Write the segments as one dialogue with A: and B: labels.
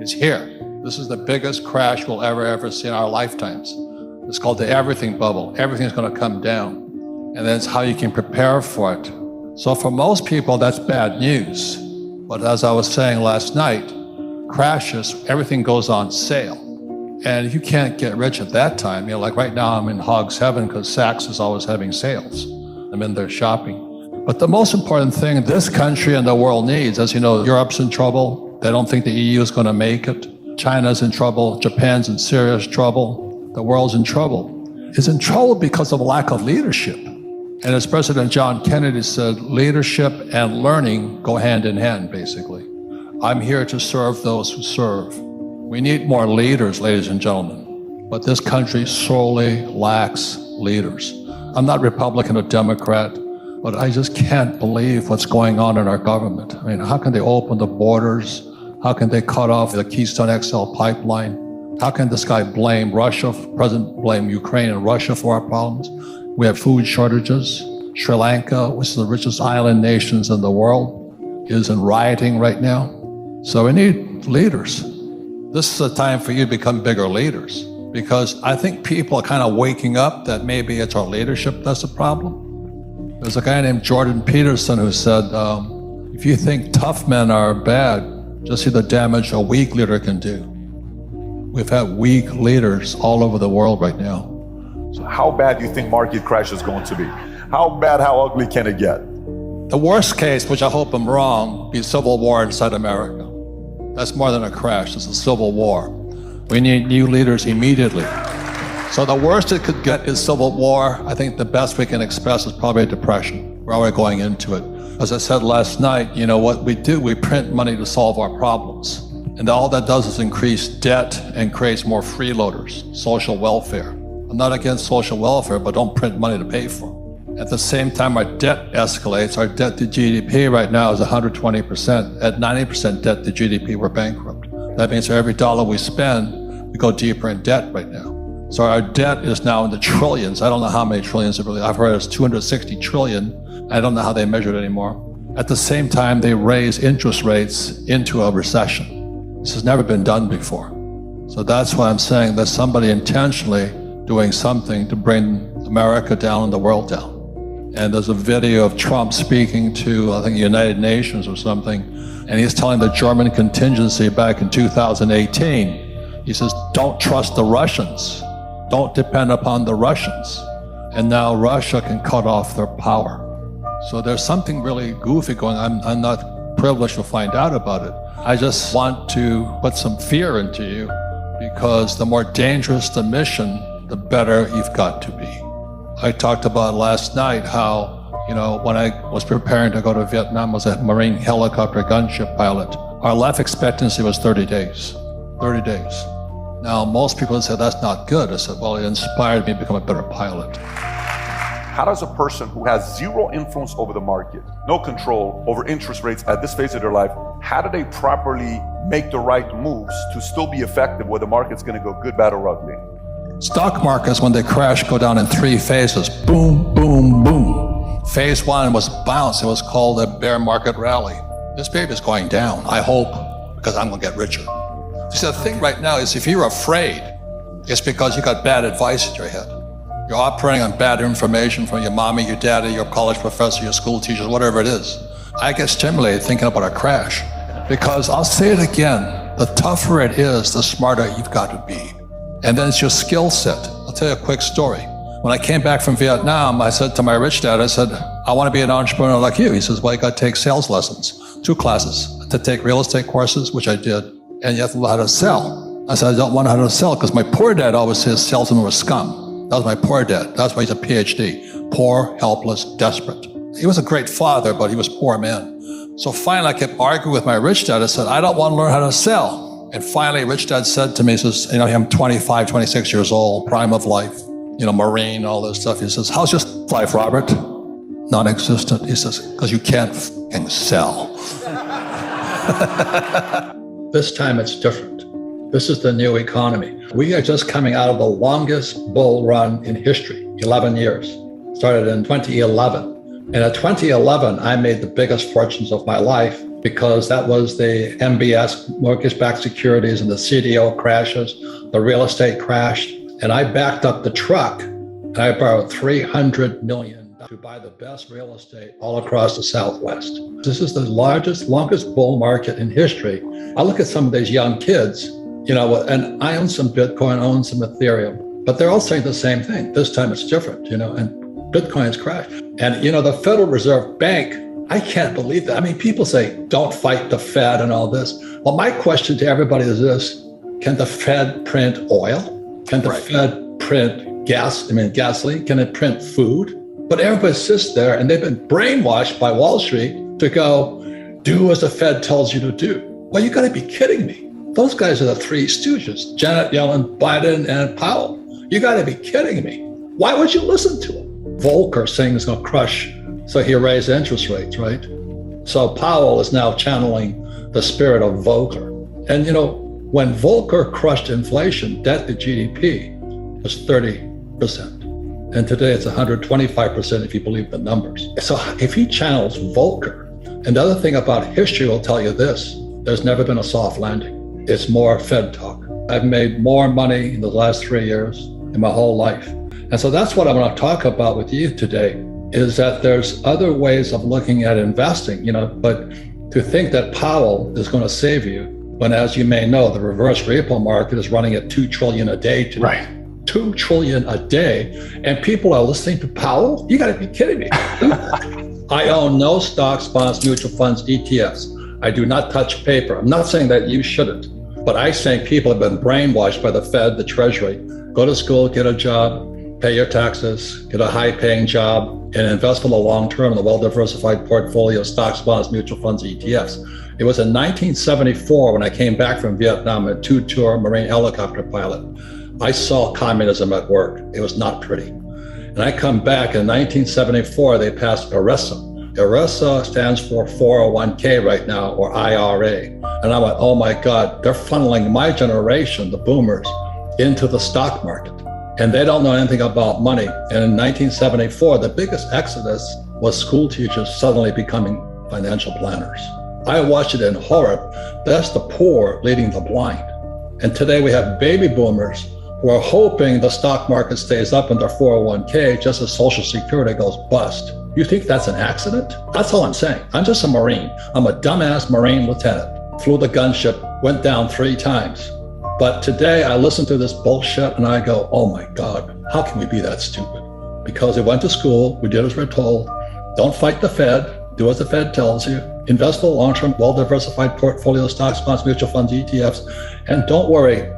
A: is here. This is the biggest crash we'll ever see in our lifetimes. It's called the everything bubble. Everything's going to come down. And that's how you can prepare for it. So for most people, that's bad news. But as I was saying last night, crashes, everything goes on sale. And you can't get rich at that time. Like right now I'm in hog's heaven because Saks is always having sales. I'm in there shopping. But the most important thing this country and the world needs, as you know, Europe's in trouble. They don't think the EU is going to make it. China's in trouble. Japan's in serious trouble. The world's in trouble. It's in trouble because of lack of leadership. And as President John Kennedy said, leadership and learning go hand in hand, basically. I'm here to serve those who serve. We need more leaders, ladies and gentlemen. But this country sorely lacks leaders. I'm not Republican or Democrat, but I just can't believe what's going on in our government. I mean, how can they open the borders? How can they cut off the Keystone XL pipeline? How can this guy blame Russia, President blame Ukraine and Russia for our problems? We have food shortages. Sri Lanka, which is the richest island nations in the world, is in rioting right now. So we need leaders. This is a time for you to become bigger leaders, because I think people are kind of waking up that maybe it's our leadership that's the problem. There's a guy named Jordan Peterson who said, if you think tough men are bad, just see the damage a weak leader can do. We've had weak leaders all over the world right now.
B: So how bad do you think market crash is going to be? How bad, how ugly can it get?
A: The worst case, which I hope I'm wrong, be civil war inside America. That's more than a crash, it's a civil war. We need new leaders immediately. So the worst it could get is civil war. I think the best we can expect is probably a depression. We're already going into it. As I said last night, what we do, we print money to solve our problems. And all that does is increase debt and creates more freeloaders, social welfare. I'm not against social welfare, but don't print money to pay for it. At the same time, our debt escalates. Our debt to GDP right now is 120%. At 90% debt to GDP, we're bankrupt. That means for every dollar we spend, we go deeper in debt right now. So our debt is now in the trillions. I don't know how many trillions it really, I've heard it's 260 trillion. I don't know how they measure it anymore. At the same time, they raise interest rates into a recession. This has never been done before. So that's why I'm saying that somebody intentionally doing something to bring America down and the world down. And there's a video of Trump speaking to, I think, the United Nations or something, and he's telling the German contingency back in 2018, he says, don't trust the Russians. Don't depend upon the Russians. And now Russia can cut off their power. So there's something really goofy going on. I'm not privileged to find out about it. I just want to put some fear into you, because the more dangerous the mission, the better you've got to be. I talked about last night how, when I was preparing to go to Vietnam, I was a Marine helicopter gunship pilot. Our life expectancy was 30 days. 30 days. Now, most people would say that's not good. I said, well, it inspired me to become a better pilot.
B: How does a person who has zero influence over the market, no control over interest rates at this phase of their life, how do they properly make the right moves to still be effective where the market's going to go good, bad, or ugly?
A: Stock markets, when they crash, go down in 3 phases. Boom, boom, boom. Phase 1 was bounce. It was called a bear market rally. This baby is going down, I hope, because I'm going to get richer. See, the thing right now is if you're afraid, it's because you got bad advice in your head. You're operating on bad information from your mommy, your daddy, your college professor, your school teachers, whatever it is. I get stimulated thinking about a crash, because I'll say it again, the tougher it is, the smarter you've got to be. And then it's your skill set. I'll tell you a quick story. When I came back from Vietnam, I said to my rich dad, I said, I want to be an entrepreneur like you. He says, well, you got to take sales lessons, 2 classes, to take real estate courses, which I did, and you have to learn how to sell. I said, I don't want to know how to sell, because my poor dad always says salesmen were scum. That was my poor dad. That's why he's a PhD. Poor, helpless, desperate. He was a great father, but he was a poor man. So finally, I kept arguing with my rich dad. I said, I don't want to learn how to sell. And finally, rich dad said to me, he says, I'm 25, 26 years old, prime of life, Marine, all this stuff. He says, how's your life, Robert? Non-existent. He says, because you can't f***ing sell. This time it's different. This is the new economy. We are just coming out of the longest bull run in history, 11 years. Started in 2011. And at 2011, I made the biggest fortunes of my life because that was the MBS, mortgage-backed securities, and the CDO crashes, the real estate crashed. And I backed up the truck and I borrowed $300 million to buy the best real estate all across the Southwest. This is the largest, longest bull market in history. I look at some of these young kids, and I own some Bitcoin, I own some Ethereum, but they're all saying the same thing. This time it's different, and Bitcoin's crashed. And, the Federal Reserve Bank, I can't believe that. I mean, people say, don't fight the Fed and all this. Well, my question to everybody is this: can the Fed print oil? Can the Fed print gasoline? Can it print food? But everybody sits there and they've been brainwashed by Wall Street to go, do as the Fed tells you to do. Well, you gotta be kidding me. Those guys are the three stooges, Janet Yellen, Biden, and Powell. You gotta be kidding me. Why would you listen to them? Volcker saying it's gonna crush, so he raised interest rates, right? So Powell is now channeling the spirit of Volcker. And when Volcker crushed inflation, debt to GDP was 30%. And today it's 125% if you believe the numbers. So if he channels Volcker, and the other thing about history will tell you this: there's never been a soft landing. It's more Fed talk. I've made more money in the last 3 years in my whole life. And so that's what I want to talk about with you today, is that there's other ways of looking at investing, but to think that Powell is going to save you, when, as you may know, the reverse repo market is running at $2 trillion a day today.
B: Right.
A: $2 trillion a day, and people are listening to Powell? You got to be kidding me. I own no stocks, bonds, mutual funds, ETFs. I do not touch paper. I'm not saying that you shouldn't, but I think people have been brainwashed by the Fed, the Treasury. Go to school, get a job, pay your taxes, get a high-paying job, and invest for the long term in a well-diversified portfolio of stocks, bonds, mutual funds, ETFs. It was in 1974 when I came back from Vietnam, a two-tour Marine helicopter pilot. I saw communism at work. It was not pretty. And I come back in 1974, they passed ERISA. ERISA stands for 401k right now, or IRA. And I went, oh my God, they're funneling my generation, the boomers, into the stock market. And they don't know anything about money. And in 1974, the biggest exodus was school teachers suddenly becoming financial planners. I watched it in horror. That's the poor leading the blind. And today we have baby boomers who are hoping the stock market stays up in their 401k just as Social Security goes bust. You think that's an accident? That's all I'm saying. I'm just a Marine. I'm a dumbass Marine lieutenant. Flew the gunship, went down 3 times. But today I listen to this bullshit and I go, oh my God, how can we be that stupid? Because we went to school, we did as we're told. Don't fight the Fed, do as the Fed tells you. Invest for long-term, well-diversified portfolio, stocks, bonds, mutual funds, ETFs. And don't worry,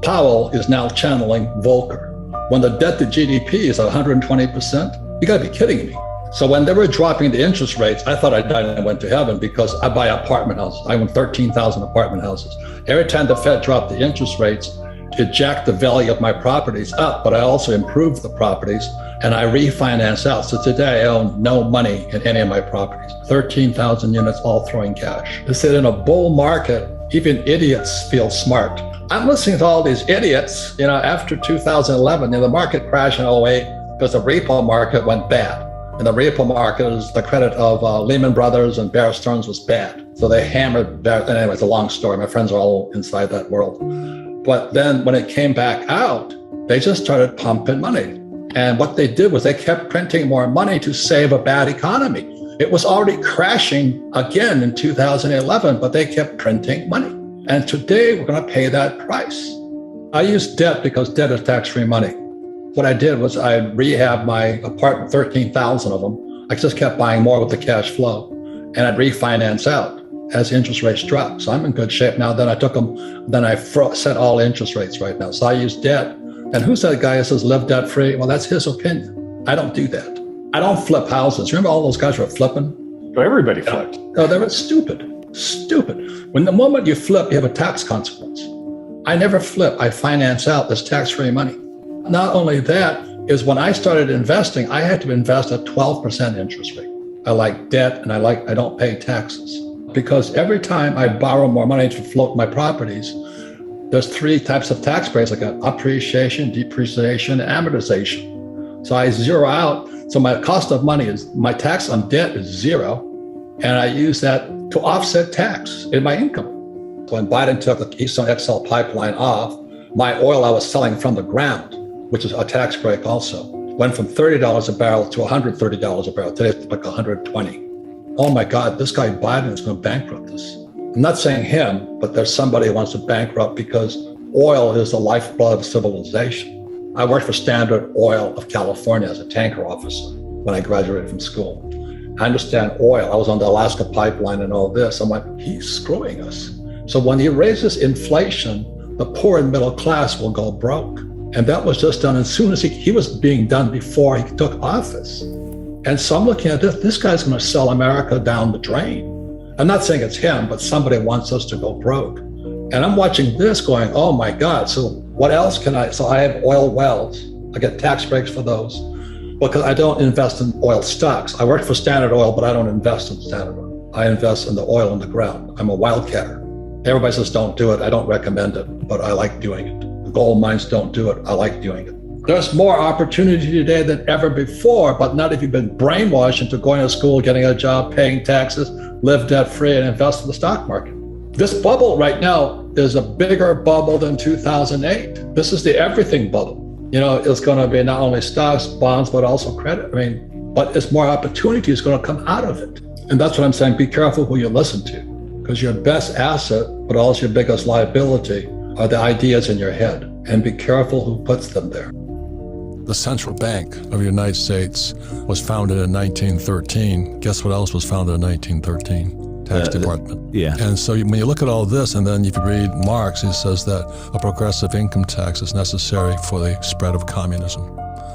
A: Powell is now channeling Volcker. When the debt to GDP is 120%, you gotta be kidding me. So when they were dropping the interest rates, I thought I died and went to heaven because I buy apartment houses. I own 13,000 apartment houses. Every time the Fed dropped the interest rates, it jacked the value of my properties up, but I also improved the properties and I refinance out. So today I own no money in any of my properties. 13,000 units, all throwing cash. They said in a bull market, even idiots feel smart. I'm listening to all these idiots, after 2011, the market crashed in 08 because the repo market went bad. And the repo market is the credit of Lehman Brothers and Bear Stearns was bad. So they hammered Bear. Anyway, it's a long story. My friends are all inside that world. But then when it came back out, they just started pumping money. And what they did was they kept printing more money to save a bad economy. It was already crashing again in 2011, but they kept printing money. And today we're going to pay that price. I use debt because debt is tax-free money. What I did was I rehabbed my apartment, 13,000 of them. I just kept buying more with the cash flow and I'd refinance out as interest rates dropped. So I'm in good shape now. Then I took them, then I set all interest rates right now. So I use debt. And who's that guy who says live debt free? Well, that's his opinion. I don't do that. I don't flip houses. Remember all those guys were flipping?
C: Oh, everybody flipped.
A: No, they were stupid. When the moment you flip, you have a tax consequence. I never flip. I finance out this tax-free money. Not only that, is when I started investing, I had to invest at 12% interest rate. I like debt and I don't pay taxes. Because every time I borrow more money to float my properties, there's 3 types of tax breaks. I got appreciation, depreciation, and amortization. So I zero out. So my cost of money is, my tax on debt is 0. And I use that to offset tax in my income. When Biden took the Keystone XL pipeline off, my oil I was selling from the ground, which is a tax break also, went from $30 a barrel to $130 a barrel. Today it's like $120. Oh my God, this guy Biden is going to bankrupt us. I'm not saying him, but there's somebody who wants to bankrupt because oil is the lifeblood of civilization. I worked for Standard Oil of California as a tanker officer when I graduated from school. I understand oil. I was on the Alaska pipeline and all this. I'm like, he's screwing us. So when he raises inflation, the poor and middle class will go broke. And that was just done as soon as he was being done before he took office. And so I'm looking at this guy's going to sell America down the drain. I'm not saying it's him, but somebody wants us to go broke. And I'm watching this going, oh my God, so what else can so I have oil wells. I get tax breaks for those because I don't invest in oil stocks. I work for Standard Oil, but I don't invest in Standard Oil. I invest in the oil in the ground. I'm a wildcatter. Everybody says don't do it. I don't recommend it, but I like doing it. The gold mines don't do it. I like doing it. There's more opportunity today than ever before, but not if you've been brainwashed into going to school, getting a job, paying taxes, live debt-free, and invest in the stock market. This bubble right now is a bigger bubble than 2008. This is the everything bubble. You know, it's going to be not only stocks, bonds, but also credit. I mean, but it's more opportunity is going to come out of it. And that's what I'm saying. Be careful who you listen to, because your best asset, but also your biggest liability, are the ideas in your head. And be careful who puts them there.
C: The Central Bank of the United States was founded in 1913. Guess what else was founded in 1913? Tax Department.
D: Yeah.
C: And so when you look at all this, and then if you read Marx, he says that a progressive income tax is necessary for the spread of communism.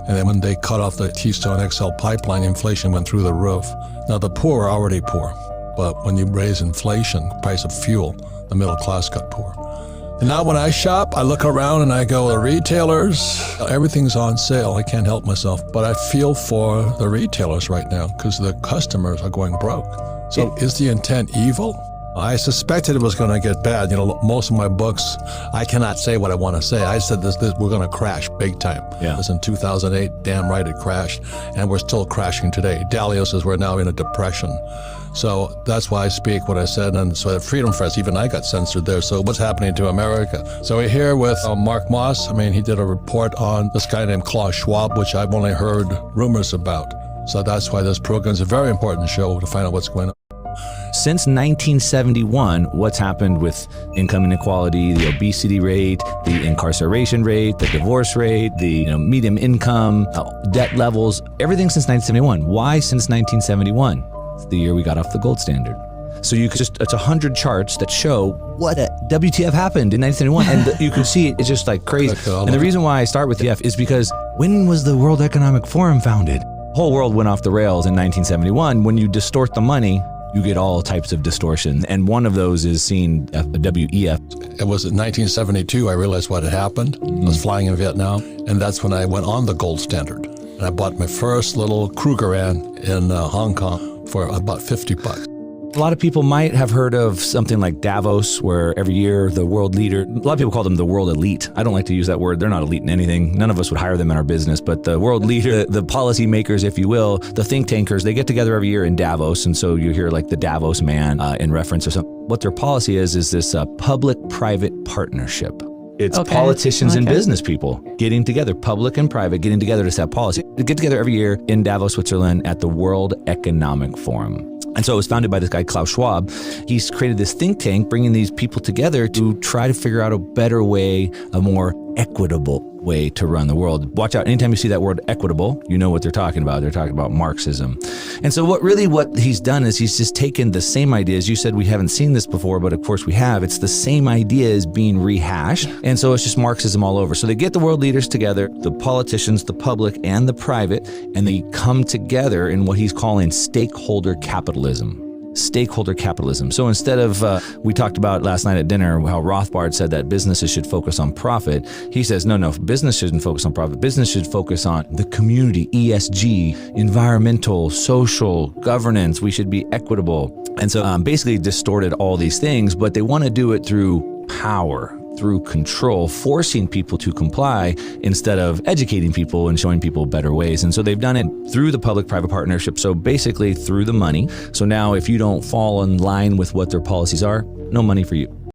C: And then when they cut off the Keystone XL pipeline, inflation went through the roof. Now the poor are already poor, but when you raise inflation, price of fuel, the middle class got poor. And now when I shop, I look around and I go, the retailers, everything's on sale. I can't help myself, but I feel for the retailers right now because the customers are going broke. So is the intent evil? I suspected it was going to get bad. You know, most of my books, I cannot say what I want to say. I said this we're going to crash big time.
D: Yeah.
C: This in 2008, damn right it crashed, and we're still crashing today. Dalio says we're now in a depression. So that's why I speak what I said, and so at Freedom Fest, even I got censored there. So what's happening to America? So we're here with Mark Moss. I mean, he did a report on this guy named Klaus Schwab, which I've only heard rumors about. So that's why this program is a very important show to find out what's going on.
D: Since 1971, what's happened with income inequality, the obesity rate, the incarceration rate, the divorce rate, the medium income, debt levels, everything since 1971. Why since 1971? It's the year we got off the gold standard. So you could it's 100 charts that show what a WTF happened in 1971. And you can see it's just like crazy. And the reason why I start with the F is because when was the World Economic Forum founded? The whole world went off the rails in 1971. When you distort the money, you get all types of distortion. And one of those is seeing WEF.
C: It was in 1972 I realized what had happened. I was flying in Vietnam, and that's when I went on the gold standard. And I bought my first little Krugerrand in Hong Kong for about $50.
D: A lot of people might have heard of something like Davos, where every year the world leader, a lot of people call them the world elite. I don't like to use that word. They're not elite in anything. None of us would hire them in our business, but the world leader, the policy makers, if you will, the think tankers, they get together every year in Davos. And so you hear like the Davos man in reference or something. What their policy is this public-private partnership. It's politicians and business people getting together, public and private, getting together to set policy. They get together every year in Davos, Switzerland at the World Economic Forum. And so it was founded by this guy, Klaus Schwab. He's created this think tank, bringing these people together to try to figure out a better way, a more equitable way to run the world. Watch out, anytime you see that word equitable, you know what they're talking about. They're talking about Marxism. And so what he's done is he's just taken the same ideas. You said we haven't seen this before, but of course we have. It's the same ideas being rehashed. And so it's just Marxism all over. So they get the world leaders together, the politicians, the public, and the private, and they come together in what he's calling stakeholder capitalism. Stakeholder capitalism. So instead of, we talked about last night at dinner how Rothbard said that businesses should focus on profit. He says, no, business shouldn't focus on profit. Business should focus on the community, ESG, environmental, social, governance. We should be equitable. And so basically distorted all these things, but they want to do it through power, through control, forcing people to comply instead of educating people and showing people better ways. And so they've done it through the public-private partnership. So basically through the money. So now if you don't fall in line with what their policies are, no money for you.